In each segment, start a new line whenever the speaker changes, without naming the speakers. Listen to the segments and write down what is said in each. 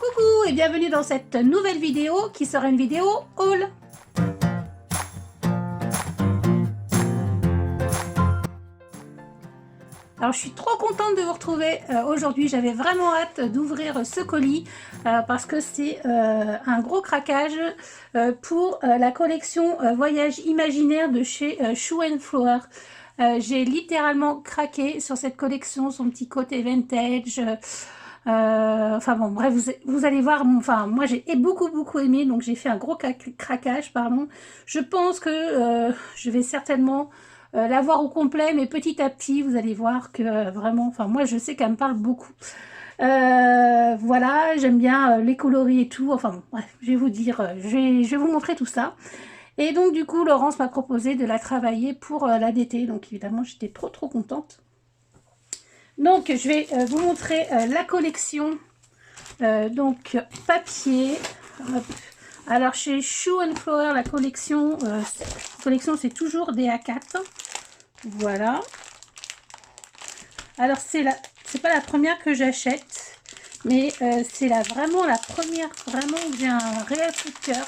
Coucou et bienvenue dans cette nouvelle vidéo qui sera une vidéo haul. Alors je suis trop contente de vous retrouver aujourd'hui, j'avais vraiment hâte d'ouvrir ce colis parce que c'est un gros craquage pour la collection Voyage imaginaire de chez Shoe & Flower. J'ai littéralement craqué sur cette collection, son petit côté vintage. Enfin bon, bref, vous allez voir, enfin moi j'ai beaucoup aimé, donc j'ai fait un gros craquage, pardon. Je pense que je vais certainement l'avoir au complet, mais petit à petit, vous allez voir que vraiment, enfin moi je sais qu'elle me parle beaucoup. Voilà, j'aime bien les coloris et tout, enfin bon, bref, je vais vous dire, je vais vous montrer tout ça. Et donc du coup, Laurence m'a proposé de la travailler pour l'ADT, donc évidemment j'étais trop contente. Donc je vais vous montrer la collection, donc papier. Hop. Alors chez Shoe & Flower, la collection c'est toujours des A4. Voilà. Alors c'est pas la première que j'achète, mais c'est vraiment la première vraiment où j'ai un réel coup de cœur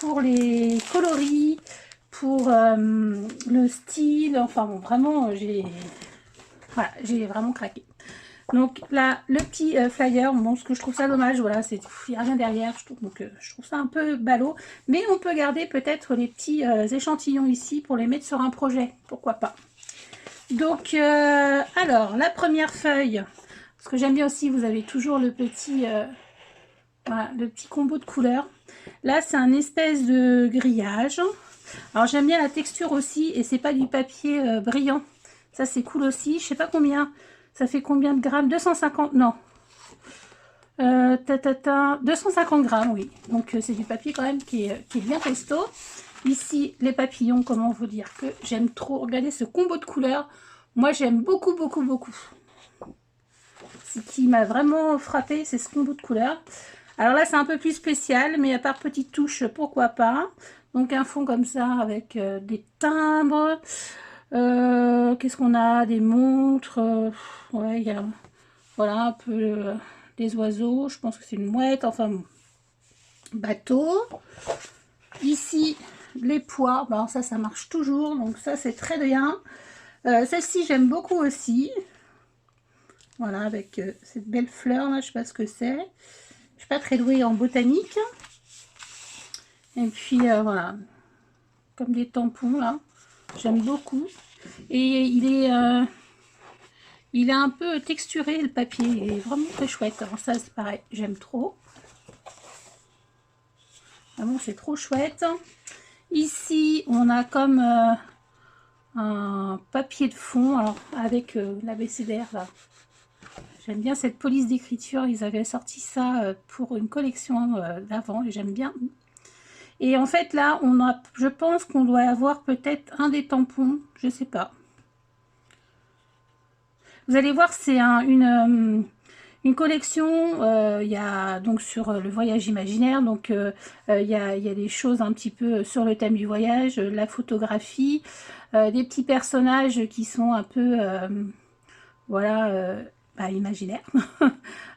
pour les coloris, pour le style. Enfin bon, vraiment voilà, j'ai vraiment craqué. Donc là, le petit flyer, bon, ce que je trouve ça dommage, voilà, il n'y a rien derrière, je trouve, donc je trouve ça un peu ballot. Mais on peut garder peut-être les petits échantillons ici pour les mettre sur un projet, pourquoi pas. Donc, alors, la première feuille, ce que j'aime bien aussi, vous avez toujours le petit, voilà, le petit combo de couleurs. Là, c'est un espèce de grillage. Alors, j'aime bien la texture aussi, et c'est pas du papier brillant. Ça, c'est cool aussi. Je sais pas combien. Ça fait combien de grammes? 250, non. 250 grammes, oui. Donc, c'est du papier quand même qui est bien costaud. Ici, les papillons, comment vous dire que j'aime trop. Regardez ce combo de couleurs. Moi, j'aime beaucoup. Ce qui m'a vraiment frappé, c'est ce combo de couleurs. Alors là, c'est un peu plus spécial, mais à part petite touche, pourquoi pas. Donc, un fond comme ça avec des timbres. Qu'est-ce qu'on a? Des montres. Ouais, il y a voilà un peu des oiseaux. Je pense que c'est une mouette. Enfin, bateau. Ici, les pois. Bon, ça marche toujours. Donc, ça, c'est très bien. Celle-ci, j'aime beaucoup aussi. Voilà, avec cette belle fleur là. Je sais pas ce que c'est. Je suis pas très douée en botanique. Et puis, voilà. Comme des tampons là. J'aime beaucoup. Et il est un peu texturé, le papier. Il est vraiment très chouette. Alors ça, c'est pareil. J'aime trop. Vraiment, c'est trop chouette. Ici, on a comme un papier de fond. Alors, avec l'abécédaire là. J'aime bien cette police d'écriture. Ils avaient sorti ça pour une collection d'avant. Et j'aime bien. Et en fait, là, je pense qu'on doit avoir peut-être un des tampons. Je sais pas. Vous allez voir, c'est une collection, il y a donc sur le voyage imaginaire, donc il y a des choses un petit peu sur le thème du voyage, la photographie, des petits personnages qui sont un peu, voilà, imaginaires.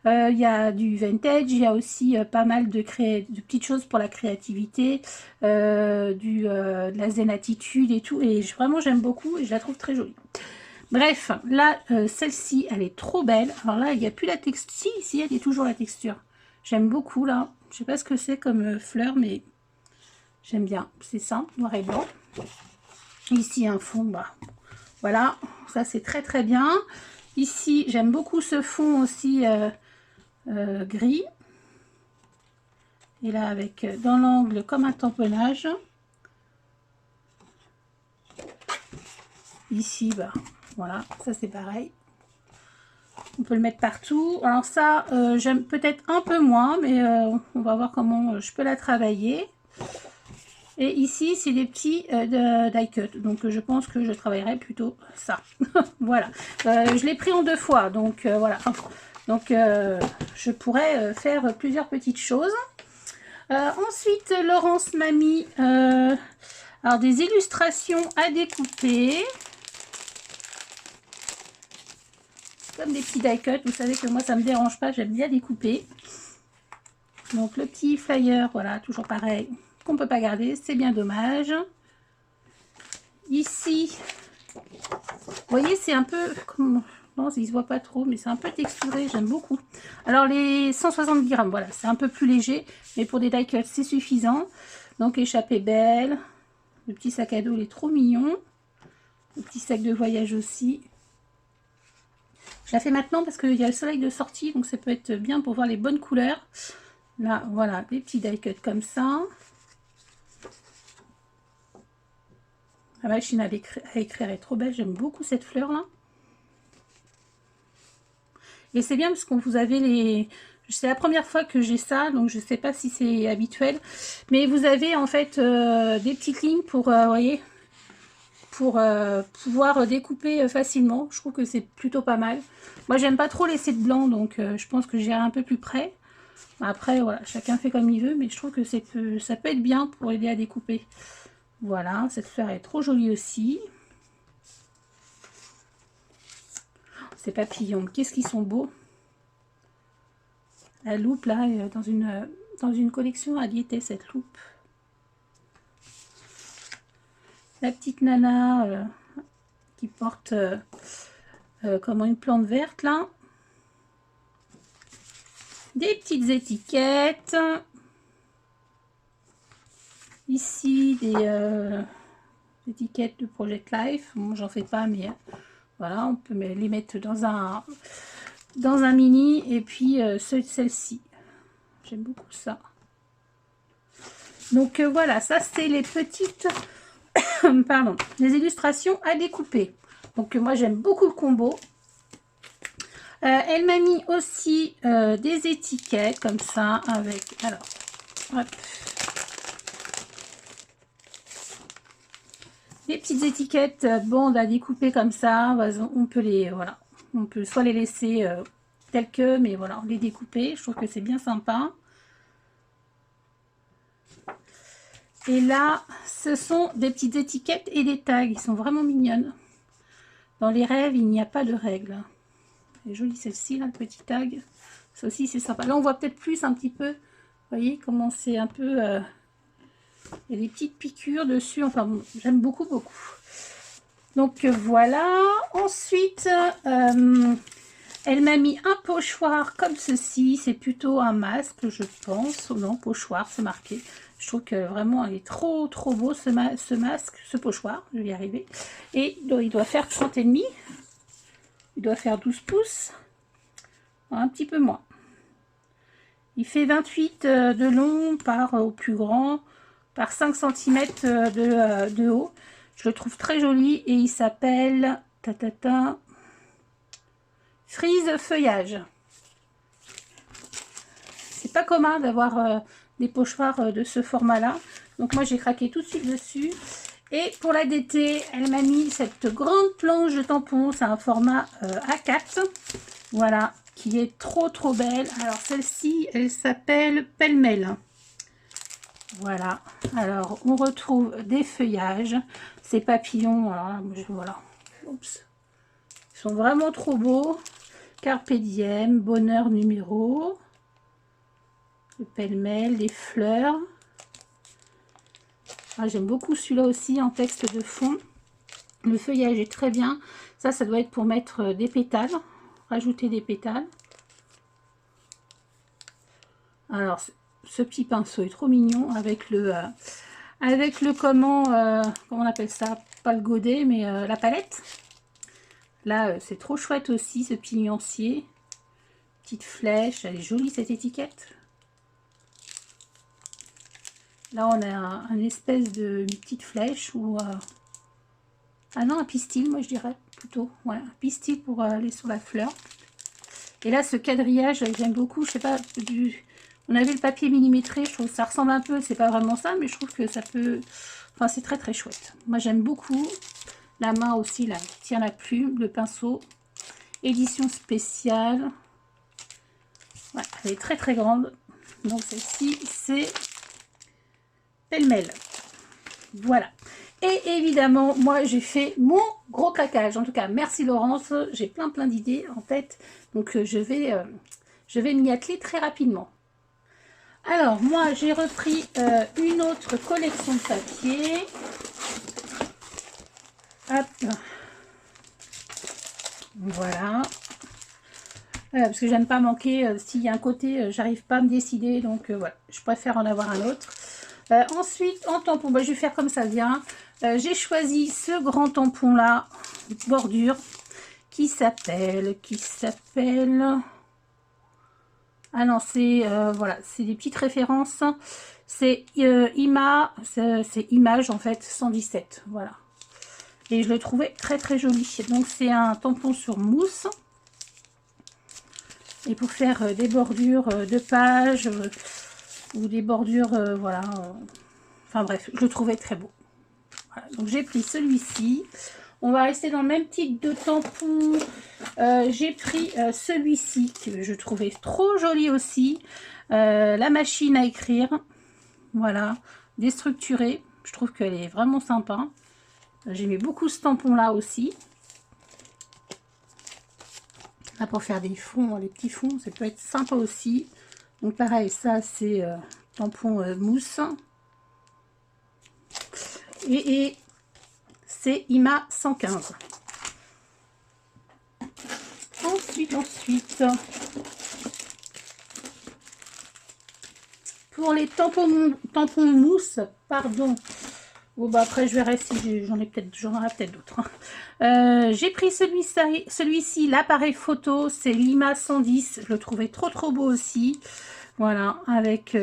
Il y a du vintage, il y a aussi pas mal de petites choses pour la créativité, de la zen attitude et tout, et vraiment j'aime beaucoup et je la trouve très jolie. Bref, là, celle-ci, elle est trop belle. Alors là, il n'y a plus la texture. Si, elle est toujours la texture. J'aime beaucoup, là. Je sais pas ce que c'est comme fleur, mais j'aime bien. C'est ça, noir et blanc. Ici, un fond, bah, voilà. Ça, c'est très bien. Ici, j'aime beaucoup ce fond aussi gris. Et là, avec dans l'angle, comme un tamponnage. Ici, bah, voilà, ça c'est pareil. On peut le mettre partout. Alors ça, j'aime peut-être un peu moins, mais on va voir comment je peux la travailler. Et ici, c'est des petits die cut. Donc je pense que je travaillerai plutôt ça. Voilà. Je l'ai pris en 2 fois, donc voilà. Donc je pourrais faire plusieurs petites choses. Ensuite, Laurence m'a mis alors des illustrations à découper. comme des petits die cut. Vous savez que moi, ça me dérange pas, j'aime bien découper. Donc, le petit flyer, voilà, toujours pareil, qu'on peut pas garder, c'est bien dommage. Ici, vous voyez, c'est un peu... Non, il se voit pas trop, mais c'est un peu texturé, j'aime beaucoup. Alors, les 160 grammes, voilà, c'est un peu plus léger, mais pour des die cuts, c'est suffisant. Donc, échappée belle. Le petit sac à dos, il est trop mignon. Le petit sac de voyage aussi. Je la fais maintenant parce qu'il y a le soleil de sortie, donc ça peut être bien pour voir les bonnes couleurs. Là, voilà, des petits die cuts comme ça. La machine à écrire est trop belle, j'aime beaucoup cette fleur là. Et c'est bien parce qu'on vous avez les... C'est la première fois que j'ai ça, donc je ne sais pas si c'est habituel. Mais vous avez en fait des petites lignes pour, voyez, pour pouvoir découper facilement. Je trouve que c'est plutôt pas mal. Moi, j'aime pas trop laisser de blanc, donc je pense que j'irai un peu plus près. Après, voilà, chacun fait comme il veut, mais je trouve que ça peut être bien pour aider à découper. Voilà, cette fleur est trop jolie aussi. Ces papillons, qu'est-ce qu'ils sont beaux. La loupe, là, dans une collection à Diété, cette loupe. La petite nana qui porte comment une plante verte, là. Des petites étiquettes. Ici, des étiquettes de Project Life. Bon, j'en fais pas, mais voilà, on peut les mettre dans un mini. Et puis, celle-ci. J'aime beaucoup ça. Donc, voilà, ça, c'est les petites... pardon, les illustrations à découper. Donc, moi, j'aime beaucoup le combo. Elle m'a mis aussi des étiquettes comme ça avec... Alors, hop. Les petites étiquettes bandes à découper comme ça, on peut les, voilà, on peut soit les laisser telles que, mais voilà, les découper. Je trouve que c'est bien sympa. Et là, ce sont des petites étiquettes et des tags. Ils sont vraiment mignonnes. Dans les rêves, il n'y a pas de règles. Elle est jolie celle-ci, là, le petit tag. Ça aussi, c'est sympa. Là, on voit peut-être plus un petit peu. Vous voyez comment c'est un peu... il y a des petites piqûres dessus. Enfin, bon, j'aime beaucoup, beaucoup. Donc, voilà. Ensuite, elle m'a mis un pochoir comme ceci. C'est plutôt un masque, je pense. Non, pochoir, c'est marqué. Je trouve que vraiment, il est trop, trop beau, ce masque, ce pochoir. Je vais y arriver. Et il doit faire 30,5. Il doit faire 12 pouces. Un petit peu moins. Il fait 28 de long par, au plus grand, par 5 cm de haut. Je le trouve très joli et il s'appelle Frise Feuillage. C'est pas commun d'avoir des pochoirs de ce format-là. Donc moi j'ai craqué tout de suite dessus. Et pour la DT, elle m'a mis cette grande planche de tampons. C'est un format A4. Voilà, qui est trop trop belle. Alors celle-ci, elle s'appelle Pêle-mêle. Voilà, alors on retrouve des feuillages, ces papillons, voilà, oups, ils sont vraiment trop beaux. Carpe diem, bonheur numéro, le pêle-mêle, les fleurs. Ah, j'aime beaucoup celui-là aussi en texte de fond. Le feuillage est très bien. Ça doit être pour mettre des pétales, rajouter des pétales. Alors, ce petit pinceau est trop mignon avec le comment on appelle ça, pas le godet, mais la palette. Là, c'est trop chouette aussi, ce petit nuancier. Petite flèche, elle est jolie cette étiquette. Là, on a un espèce de petite flèche ou... ah non, un pistil, moi je dirais plutôt. Ouais, un pistil pour aller sur la fleur. Et là, ce quadrillage, j'aime beaucoup. Je sais pas, on avait le papier millimétré, je trouve que ça ressemble un peu, c'est pas vraiment ça, mais je trouve que ça peut... Enfin, c'est très très chouette. Moi, j'aime beaucoup. La main aussi, là, qui tient la plume, le pinceau. Édition spéciale. Ouais, elle est très très grande. Donc, celle-ci, c'est pêle-mêle. Voilà. Et évidemment, moi, j'ai fait mon gros claquage. En tout cas, merci Laurence. J'ai plein d'idées en tête. Donc, je vais m'y atteler très rapidement. Alors, moi, j'ai repris une autre collection de papier. Hop. Voilà. Parce que j'aime pas manquer. S'il y a un côté, j'arrive pas à me décider. Donc, voilà. Je préfère en avoir un autre. Ensuite, en tampon, je vais faire comme ça vient. J'ai choisi ce grand tampon là, bordure, qui s'appelle, ah non, c'est, voilà, c'est des petites références, c'est c'est Image en fait, 117, voilà. Et je le trouvais très joli. Donc c'est un tampon sur mousse. Et pour faire des bordures de pages, ou des bordures, voilà, enfin bref, je le trouvais très beau. Voilà, donc j'ai pris celui-ci. On va rester dans le même type de tampon. J'ai pris celui-ci que je trouvais trop joli aussi. La machine à écrire. Voilà, déstructurée. Je trouve qu'elle est vraiment sympa. J'aimais beaucoup ce tampon-là aussi. Là, pour faire des fonds, les petits fonds, ça peut être sympa aussi. Donc pareil, ça c'est tampon mousse. Et c'est IMA 115. Ensuite, pour les tampons mousse, pardon. Bon, bah après je verrai si j'en aurai peut-être d'autres. J'ai pris celui-ci, l'appareil photo, c'est l'IMA 110. Je le trouvais trop beau aussi. Voilà, avec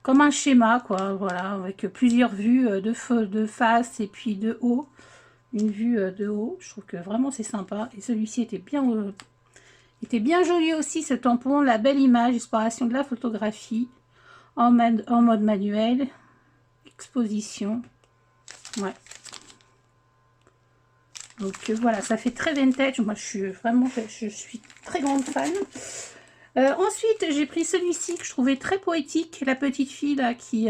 comme un schéma, quoi. Voilà, avec plusieurs vues de face et puis de haut. Une vue de haut. Je trouve que vraiment c'est sympa. Et celui-ci était bien joli aussi, ce tampon. La belle image, exploration de la photographie en mode manuel. Exposition. Ouais. Donc voilà, ça fait très vintage. Moi, je suis très grande fan. Ensuite, j'ai pris celui-ci que je trouvais très poétique. La petite fille là qui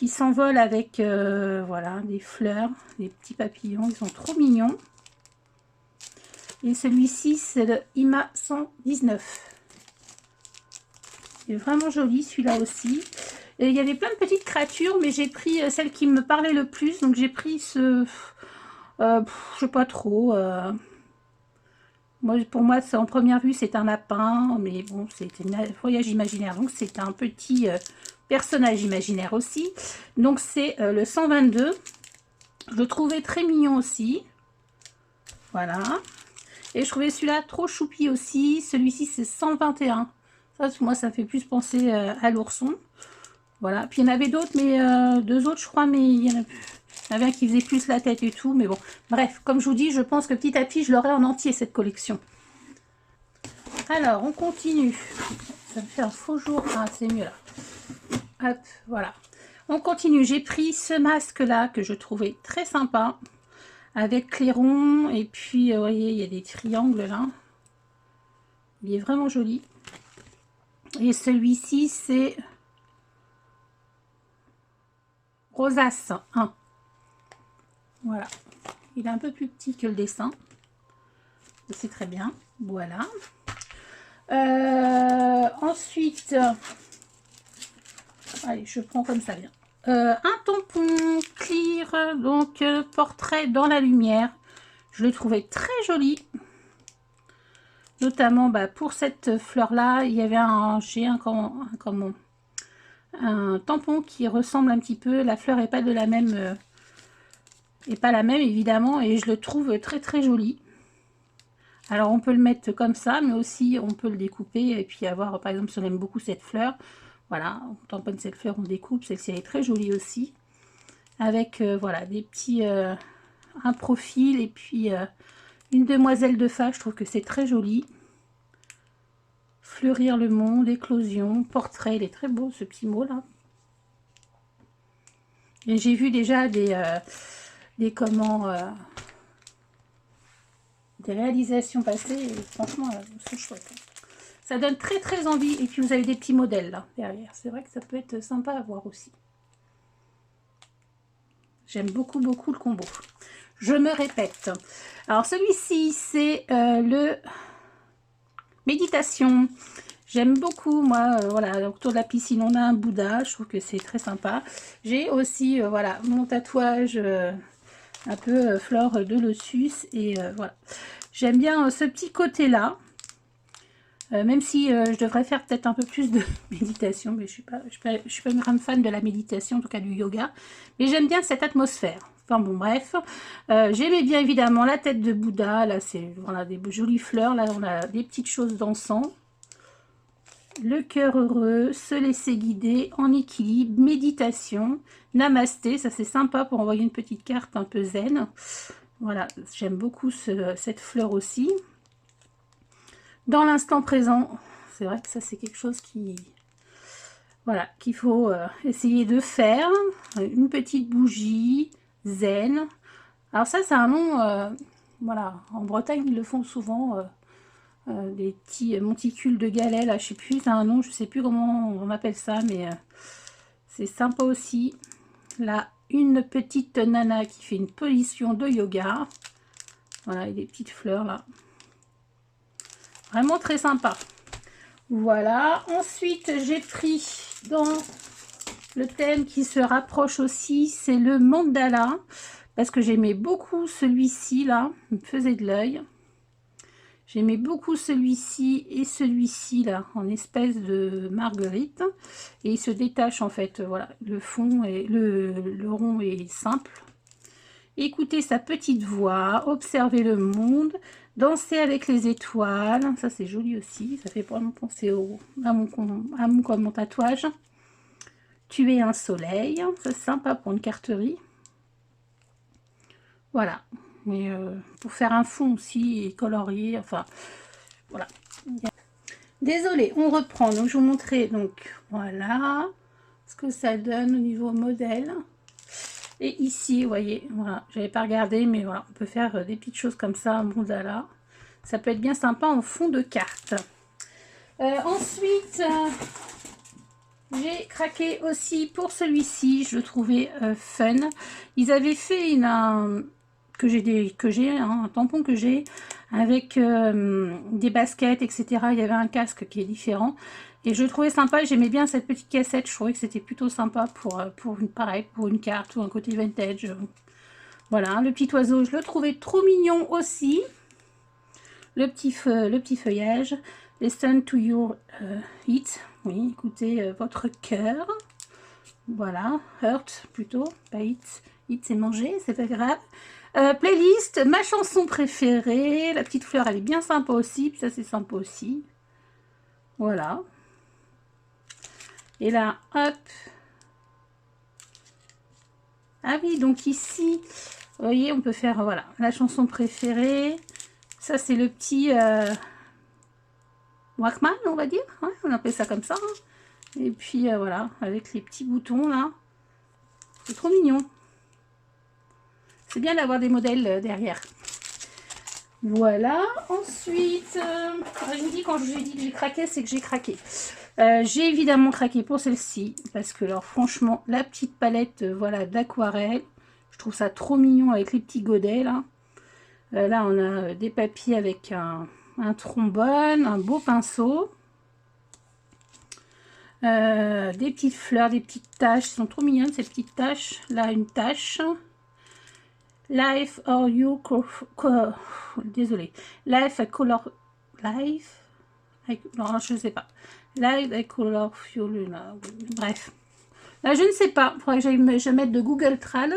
s'envole avec voilà, des fleurs, des petits papillons. Ils sont trop mignons. Et celui-ci, c'est le IMA 119. Il est vraiment joli celui-là aussi. Et il y avait plein de petites créatures, mais j'ai pris celle qui me parlait le plus. Donc j'ai pris ce... je sais pas trop. Pour moi, en première vue, c'est un lapin. Mais bon, c'est un voyage imaginaire. Donc c'est un petit personnage imaginaire aussi. Donc c'est le 122. Je le trouvais très mignon aussi. Voilà. Et je trouvais celui-là trop choupi aussi. Celui-ci, c'est 121. Ça, moi, ça fait plus penser à l'ourson. Voilà. Puis il y en avait d'autres, mais deux autres, je crois, mais il y en avait un qui faisait plus la tête et tout. Mais bon, bref, comme je vous dis, je pense que petit à petit, je l'aurai en entier, cette collection. Alors, on continue. Ça me fait un faux jour. Ah, c'est mieux là. Hop, voilà. On continue. J'ai pris ce masque-là que je trouvais très sympa. Avec clairon. Et puis, vous voyez, il y a des triangles là. Il est vraiment joli. Et celui-ci, c'est Rosace 1. Voilà. Il est un peu plus petit que le dessin. C'est très bien. Voilà. Ensuite, allez, je prends comme ça vient. Un tampon clear, donc portrait dans la lumière. Je le trouvais très joli. Notamment pour cette fleur-là, il y avait un tampon qui ressemble un petit peu. La fleur n'est pas de la même... et pas la même évidemment, et je le trouve très joli. Alors on peut le mettre comme ça, mais aussi on peut le découper et puis avoir, par exemple, si on aime beaucoup cette fleur, voilà, on tamponne cette fleur, on découpe. Celle-ci elle est très jolie aussi, avec voilà, des petits un profil et puis une demoiselle de face. Je trouve que c'est très joli. Fleurir le monde, éclosion, portrait. Il est très beau ce petit mot là. Et j'ai vu déjà des réalisations passées, et franchement c'est chouette. Ça donne très envie. Et puis vous avez des petits modèles là derrière. C'est vrai que ça peut être sympa à voir aussi. J'aime beaucoup, beaucoup le combo. Je me répète. Alors, celui-ci, c'est le méditation. J'aime beaucoup, moi, voilà, autour de la piscine, on a un Bouddha. Je trouve que c'est très sympa. J'ai aussi, voilà, mon tatouage un peu fleur de lotus. Et voilà. J'aime bien ce petit côté-là. Même si je devrais faire peut-être un peu plus de méditation, mais je suis pas une grande fan de la méditation, en tout cas du yoga, mais j'aime bien cette atmosphère. Enfin bon, bref, j'aimais bien évidemment la tête de Bouddha, là c'est voilà, des jolies fleurs, là on a des petites choses d'encens, le cœur heureux, se laisser guider, en équilibre, méditation, namasté, ça c'est sympa pour envoyer une petite carte un peu zen. Voilà, j'aime beaucoup cette fleur aussi. Dans l'instant présent, c'est vrai que ça c'est quelque chose qui, voilà, qu'il faut essayer de faire. Une petite bougie zen. Alors ça c'est un nom, voilà, en Bretagne ils le font souvent, des petits monticules de galets, là je sais plus, c'est un nom, je sais plus comment on appelle ça, mais c'est sympa aussi. Là, une petite nana qui fait une position de yoga. Voilà, et des petites fleurs là. Vraiment très sympa. Voilà. Ensuite, j'ai pris dans le thème qui se rapproche aussi, c'est le mandala. Parce que j'aimais beaucoup celui-ci là. Il me faisait de l'œil. J'aimais beaucoup celui-ci et celui-ci là, en espèce de marguerite. Et il se détache en fait. Voilà. Le fond et le rond est simple. Écoutez sa petite voix, observer le monde, danser avec les étoiles, ça c'est joli aussi, ça fait vraiment penser à mon tatouage. Tuer un soleil, c'est sympa pour une carterie. Voilà, mais pour faire un fond aussi et colorier, enfin voilà. Désolée, on reprend, donc je vous montrais, donc voilà ce que ça donne au niveau modèle. Et ici, vous voyez, voilà, j'avais pas regardé, mais voilà, on peut faire des petites choses comme ça, un mandala. Ça peut être bien sympa en fond de carte. Ensuite, j'ai craqué aussi pour celui-ci, je le trouvais fun. Ils avaient fait un tampon que j'ai avec des baskets, etc. Il y avait un casque qui est différent. Et je le trouvais sympa, j'aimais bien cette petite cassette, je trouvais que c'était plutôt sympa pareil, pour une carte ou un côté vintage. Voilà, le petit oiseau, je le trouvais trop mignon aussi. Le petit feuillage. Listen to your heat. Oui, écoutez votre cœur. Voilà, hurt plutôt, pas hit. Hit c'est manger, c'est pas grave. Playlist, ma chanson préférée. La petite fleur, elle est bien sympa aussi. Puis ça, c'est sympa aussi. Voilà. Et là, hop. Ah oui, donc ici, vous voyez, on peut faire, voilà, la chanson préférée. Ça, c'est le petit Walkman, on va dire. Ouais, on appelle ça comme ça. Hein. Et puis, voilà, avec les petits boutons, là. C'est trop mignon. C'est bien d'avoir des modèles derrière. Voilà. Ensuite, je vous dis, quand je vous ai dit que j'ai craqué, c'est que j'ai craqué. J'ai évidemment craqué pour celle-ci. Parce que, alors, franchement, la petite palette, voilà, d'aquarelle. Je trouve ça trop mignon avec les petits godets, là. Là, on a des papiers avec un trombone, un beau pinceau. Des petites fleurs, des petites taches. Elles sont trop mignonnes, ces petites taches. Là, une tache. Life or you... Désolée. Life a color... Life... Non, je ne sais pas. Life a color... Bref. Là, je ne sais pas. Il faudrait que je mette de Google Trad.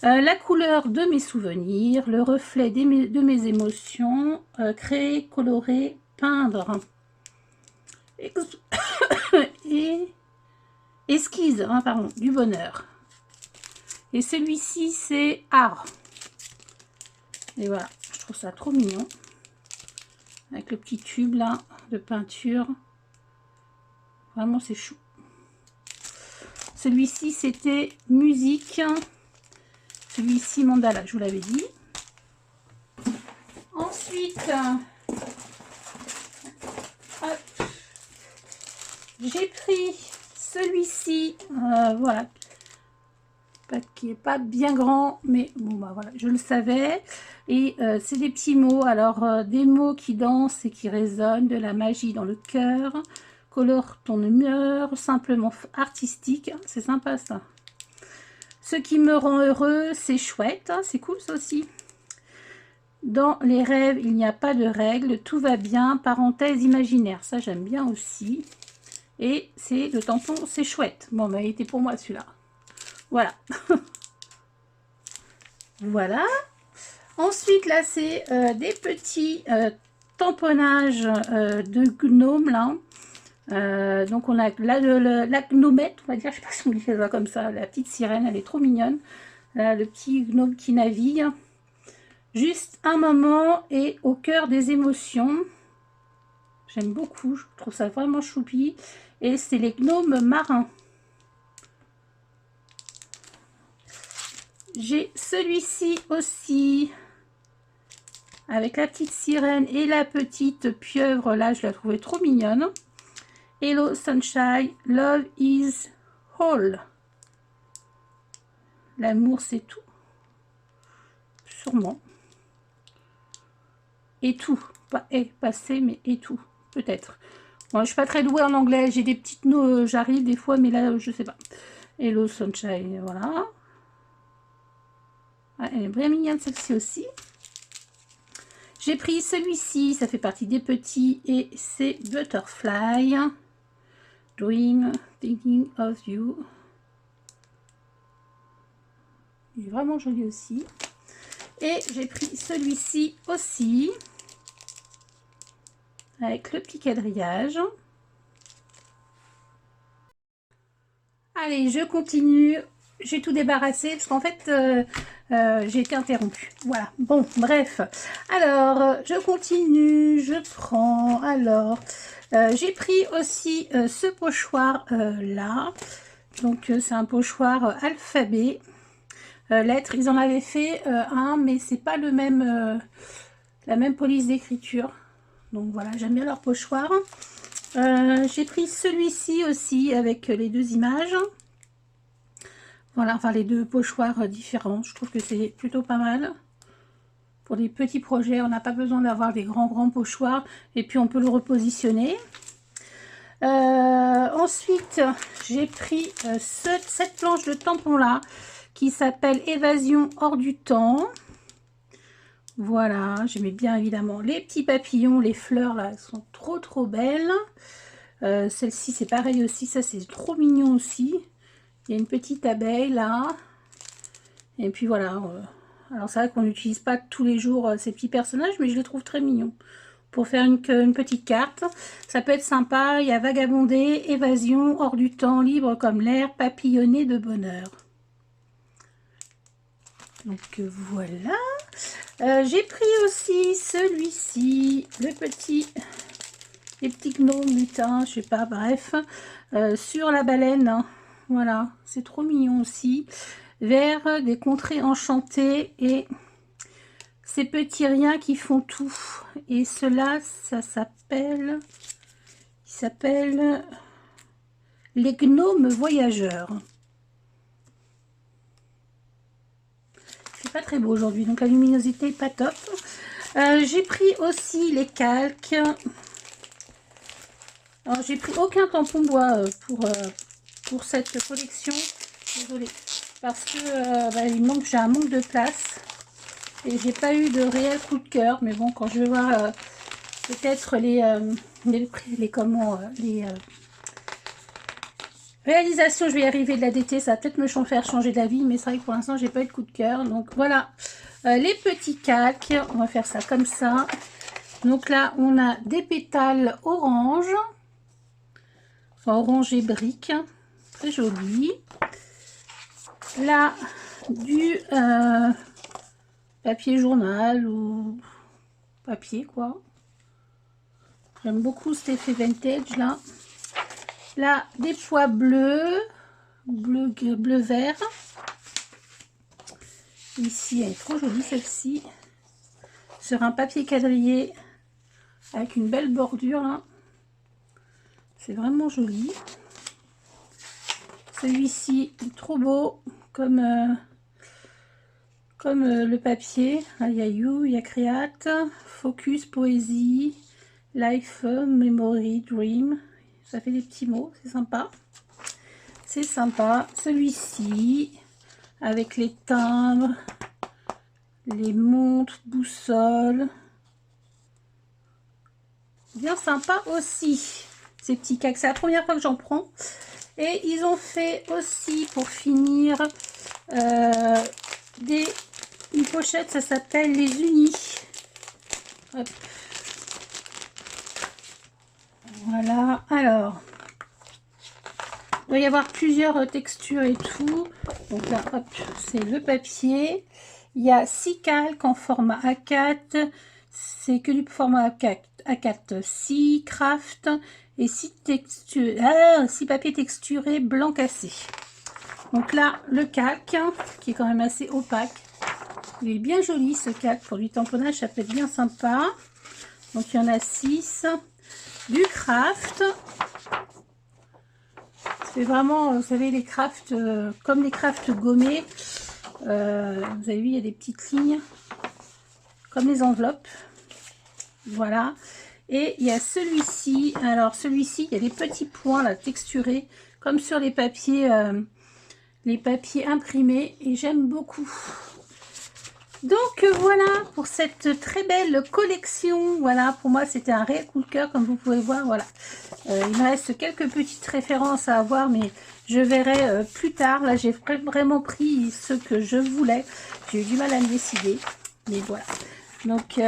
La couleur de mes souvenirs, le reflet de mes émotions, créer, colorer, peindre. Et esquisse, hein, pardon, du bonheur. Et celui-ci, c'est art. Et voilà, je trouve ça trop mignon. Avec le petit tube là, de peinture. Vraiment, c'est chou. Celui-ci, c'était musique. Celui-ci, mandala, je vous l'avais dit. Ensuite, j'ai pris celui-ci. Voilà. qui est pas bien grand, mais bon bah voilà, je le savais. Et c'est des petits mots, alors des mots qui dansent et qui résonnent, de la magie dans le cœur, colore ton humeur, simplement artistique, c'est sympa ça. Ce qui me rend heureux, c'est chouette, hein, c'est cool ça aussi. Dans les rêves, il n'y a pas de règles, tout va bien, parenthèse imaginaire, ça j'aime bien aussi. Et c'est le tampon, c'est chouette. Bon, bah il était pour moi celui-là. Voilà. Voilà. Ensuite, là, c'est des petits tamponnages de gnomes, là. Donc, on a là la gnomette, on va dire, je sais pas si on dit ça comme ça, la petite sirène, elle est trop mignonne. Là, le petit gnome qui navigue. Juste un moment et au cœur des émotions. J'aime beaucoup, je trouve ça vraiment choupi. Et c'est les gnomes marins. J'ai celui-ci aussi, avec la petite sirène et la petite pieuvre. Là, je la trouvais trop mignonne. Hello Sunshine, love is all. L'amour, c'est tout. Sûrement. Et tout. Pas est passé, mais et tout. Peut-être. Bon, je suis pas très douée en anglais. J'ai des petites notes, j'arrive des fois, mais là, je sais pas. Hello Sunshine, voilà. Ah, elle est bien mignonne celle-ci aussi. J'ai pris celui-ci, ça fait partie des petits, et c'est Butterfly. Dream, thinking of you. Il est vraiment joli aussi. Et j'ai pris celui-ci aussi, avec le petit quadrillage. Allez, je continue. J'ai tout débarrassé parce qu'en fait, j'ai été interrompue. Voilà. Bon, bref. Alors, je continue. Je prends. Alors, j'ai pris aussi ce pochoir là. Donc, c'est un pochoir alphabet. Lettres. Ils en avaient fait un, mais c'est pas le même, la même police d'écriture. Donc, voilà. J'aime bien leur pochoir. J'ai pris celui-ci aussi avec les deux images. Voilà, enfin les deux pochoirs différents. Je trouve que c'est plutôt pas mal. Pour des petits projets, on n'a pas besoin d'avoir des grands pochoirs. Et puis on peut le repositionner. Ensuite, j'ai pris cette planche de tampon là qui s'appelle Évasion hors du temps. Voilà, j'aimais bien évidemment les petits papillons, les fleurs là, elles sont trop belles. Celle-ci c'est pareil aussi, ça c'est trop mignon aussi. Il y a une petite abeille là. Et puis voilà. Alors c'est vrai qu'on n'utilise pas tous les jours ces petits personnages, mais je les trouve très mignons. Pour faire une petite carte. Ça peut être sympa. Il y a vagabonder, évasion, hors du temps, libre comme l'air, papillonner de bonheur. Donc voilà. J'ai pris aussi celui-ci. Les petits gnomes lutins, je sais pas, bref. Sur la baleine. Hein. Voilà, c'est trop mignon aussi. Vers des contrées enchantées et ces petits riens qui font tout. Et cela, ça s'appelle... Il s'appelle les gnomes voyageurs. C'est pas très beau aujourd'hui, donc la luminosité est pas top. J'ai pris aussi les calques. Alors j'ai pris aucun tampon bois pour cette collection. Désolée. Parce que bah, j'ai un manque de place. Et j'ai pas eu de réel coup de cœur. Mais bon, quand je vais voir peut-être les réalisations, je vais y arriver de la DT. Ça va peut-être me faire changer d'avis. Mais c'est vrai que pour l'instant, j'ai pas eu de coup de cœur. Donc voilà. Les petits calques. On va faire ça comme ça. Donc là, on a des pétales orange. Enfin, orange et brique. Très joli. Là, du papier journal ou papier, quoi. J'aime beaucoup cet effet vintage, là. Là, des pois bleus. Bleu vert. Ici, elle est trop jolie, celle-ci. Sur un papier quadrillé. Avec une belle bordure, là. C'est vraiment joli. Celui-ci est trop beau, comme le papier. Il y a You, il y a Create, Focus, Poésie, Life, Memory, Dream. Ça fait des petits mots, c'est sympa. C'est sympa. Celui-ci, avec les timbres, les montres, boussole. Bien sympa aussi, ces petits cacs. C'est la première fois que j'en prends. Et ils ont fait aussi, pour finir, une pochette, ça s'appelle les Unis. Hop. Voilà, alors, il doit y avoir plusieurs textures et tout. Donc là, hop, c'est le papier. Il y a 6 calques en format A4. C'est que du format A4. 6 craft et 6 papiers texturés blanc cassé. Donc là, le calque, qui est quand même assez opaque. Il est bien joli ce calque. Pour du tamponnage, ça peut être bien sympa. Donc il y en a 6. Du craft. C'est vraiment, vous savez, les crafts, comme les crafts gommés. Vous avez vu, il y a des petites lignes, comme les enveloppes. Voilà. Et il y a celui-ci. Alors celui-ci, il y a des petits points là, texturés, comme sur les papiers imprimés. Et j'aime beaucoup. Donc voilà pour cette très belle collection. Voilà, pour moi c'était un réel coup de cœur, comme vous pouvez voir. Voilà, il me reste quelques petites références à avoir, mais je verrai plus tard. Là j'ai vraiment pris ce que je voulais. J'ai eu du mal à me décider, mais voilà. Donc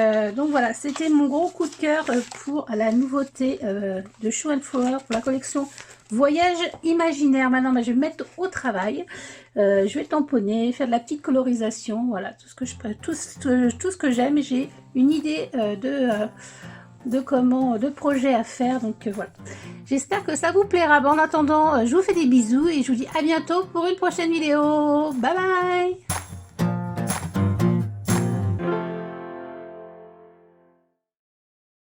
voilà, c'était mon gros coup de cœur pour la nouveauté de Show and Flower pour la collection Voyage imaginaire. Maintenant, je vais me mettre au travail. Je vais tamponner, faire de la petite colorisation. Voilà, tout ce que j'aime. J'ai une idée de projet à faire. Donc voilà. J'espère que ça vous plaira. Bon, en attendant, je vous fais des bisous et je vous dis à bientôt pour une prochaine vidéo. Bye bye!